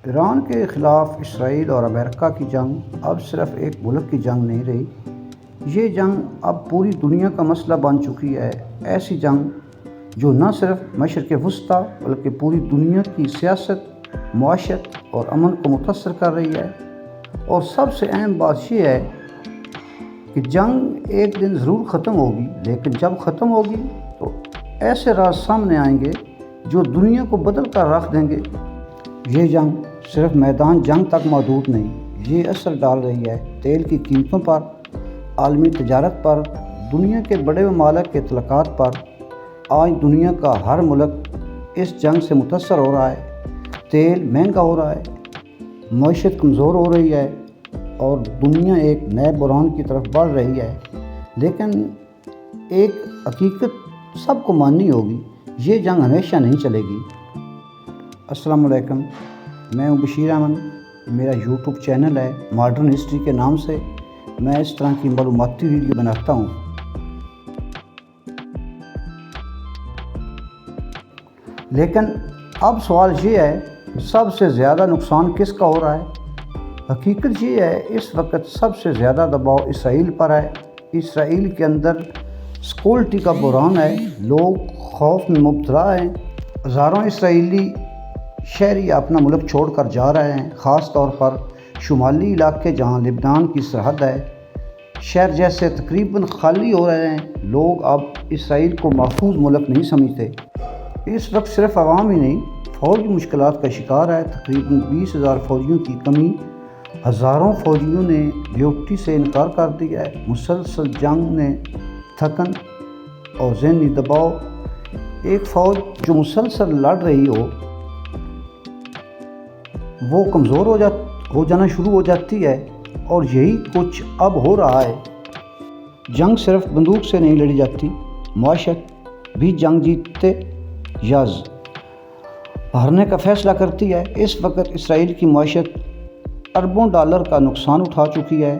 ایران کے خلاف اسرائیل اور امریکہ کی جنگ اب صرف ایک ملک کی جنگ نہیں رہی، یہ جنگ اب پوری دنیا کا مسئلہ بن چکی ہے۔ ایسی جنگ جو نہ صرف مشرق وسطیٰ بلکہ پوری دنیا کی سیاست، معیشت اور امن کو متاثر کر رہی ہے۔ اور سب سے اہم بات یہ ہے کہ جنگ ایک دن ضرور ختم ہوگی، لیکن جب ختم ہوگی تو ایسے راز سامنے آئیں گے جو دنیا کو بدل کر رکھ دیں گے۔ یہ جنگ صرف میدان جنگ تک محدود نہیں، یہ اثر ڈال رہی ہے تیل کی قیمتوں پر، عالمی تجارت پر، دنیا کے بڑے ممالک کے تعلقات پر۔ آج دنیا کا ہر ملک اس جنگ سے متاثر ہو رہا ہے۔ تیل مہنگا ہو رہا ہے، معیشت کمزور ہو رہی ہے اور دنیا ایک نئے بحران کی طرف بڑھ رہی ہے۔ لیکن ایک حقیقت سب کو ماننی ہوگی، یہ جنگ ہمیشہ نہیں چلے گی۔ السلام علیکم، میں ہوں بشیر احمد۔ میرا یوٹیوب چینل ہے ماڈرن ہسٹری کے نام سے۔ میں اس طرح کی معلوماتی ویڈیو بناتا ہوں۔ لیکن اب سوال یہ ہے، سب سے زیادہ نقصان کس کا ہو رہا ہے؟ حقیقت یہ ہے، اس وقت سب سے زیادہ دباؤ اسرائیل پر ہے۔ اسرائیل کے اندر سیکورٹی کا بحران ہے، لوگ خوف میں مبتلا ہیں۔ ہزاروں اسرائیلی شہری اپنا ملک چھوڑ کر جا رہے ہیں، خاص طور پر شمالی علاقے جہاں لبنان کی سرحد ہے۔ شہر جیسے تقریباً خالی ہو رہے ہیں۔ لوگ اب اسرائیل کو محفوظ ملک نہیں سمجھتے۔ اس وقت صرف عوام ہی نہیں، فوج مشکلات کا شکار ہے۔ تقریباً 20,000 فوجیوں کی کمی، ہزاروں فوجیوں نے ڈیوٹی سے انکار کر دیا ہے۔ مسلسل جنگ نے تھکن اور ذہنی دباؤ، ایک فوج جو مسلسل لڑ رہی ہو وہ کمزور ہو جانا شروع ہو جاتی ہے، اور یہی کچھ اب ہو رہا ہے۔ جنگ صرف بندوق سے نہیں لڑی جاتی، معیشت بھی جنگ جیتتے یا ہارنے کا فیصلہ کرتی ہے۔ اس وقت اسرائیل کی معیشت اربوں ڈالر کا نقصان اٹھا چکی ہے۔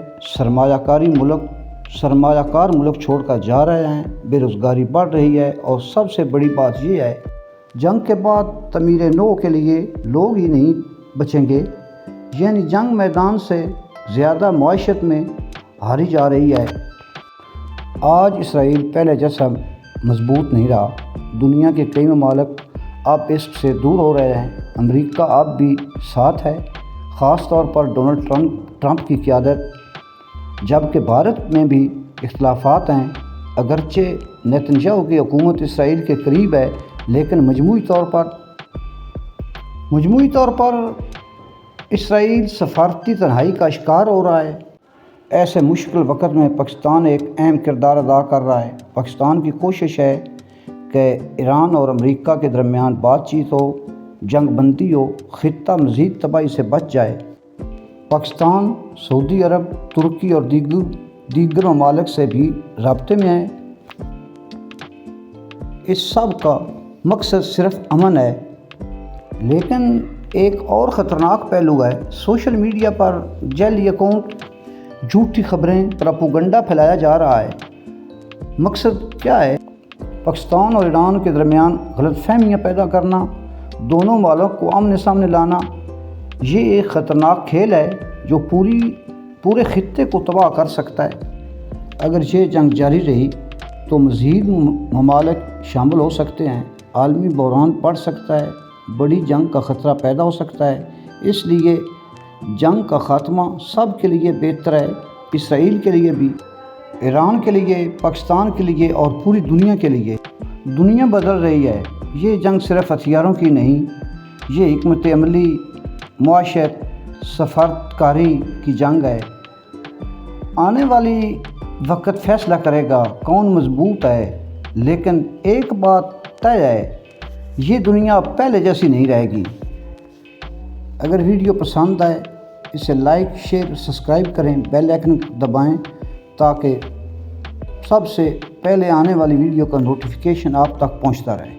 سرمایہ کار ملک چھوڑ کر جا رہے ہیں، بے روزگاری بڑھ رہی ہے، اور سب سے بڑی بات یہ ہے، جنگ کے بعد تعمیر نو کے لیے لوگ ہی نہیں بچیں گے۔ یعنی جنگ میدان سے زیادہ معیشت میں ہاری جا رہی ہے۔ آج اسرائیل پہلے جیسا مضبوط نہیں رہا۔ دنیا کے کئی ممالک اب اس سے دور ہو رہے ہیں۔ امریکہ اب بھی ساتھ ہے، خاص طور پر ڈونلڈ ٹرمپ کی قیادت، جبکہ بھارت میں بھی اختلافات ہیں۔ اگرچہ نیتنیاہو کی حکومت اسرائیل کے قریب ہے، لیکن مجموعی طور پر اسرائیل سفارتی تنہائی کا شکار ہو رہا ہے۔ ایسے مشکل وقت میں پاکستان ایک اہم کردار ادا کر رہا ہے۔ پاکستان کی کوشش ہے کہ ایران اور امریکہ کے درمیان بات چیت ہو، جنگ بندی ہو، خطہ مزید تباہی سے بچ جائے۔ پاکستان سعودی عرب، ترکی اور دیگر ممالک سے بھی رابطے میں ہے۔ اس سب کا مقصد صرف امن ہے۔ لیکن ایک اور خطرناک پہلو ہے، سوشل میڈیا پر جعلی اکاؤنٹ، جھوٹی خبریں، پروپیگنڈا پھیلایا جا رہا ہے۔ مقصد کیا ہے؟ پاکستان اور ایران کے درمیان غلط فہمیاں پیدا کرنا، دونوں ممالک کو آمنے سامنے لانا۔ یہ ایک خطرناک کھیل ہے جو پورے خطے کو تباہ کر سکتا ہے۔ اگر یہ جنگ جاری رہی تو مزید ممالک شامل ہو سکتے ہیں، عالمی بحران بڑھ سکتا ہے، بڑی جنگ کا خطرہ پیدا ہو سکتا ہے۔ اس لیے جنگ کا خاتمہ سب کے لیے بہتر ہے، اسرائیل کے لیے بھی، ایران کے لیے، پاکستان کے لیے اور پوری دنیا کے لیے۔ دنیا بدل رہی ہے۔ یہ جنگ صرف ہتھیاروں کی نہیں، یہ حکمت عملی، معیشت، سفارتکاری کی جنگ ہے۔ آنے والی وقت فیصلہ کرے گا کون مضبوط ہے، لیکن ایک بات طے ہے، یہ دنیا پہلے جیسی نہیں رہے گی۔ اگر ویڈیو پسند آئے اسے لائک، شیئر، سبسکرائب کریں، بیل آئکن دبائیں تاکہ سب سے پہلے آنے والی ویڈیو کا نوٹیفیکیشن آپ تک پہنچتا رہے۔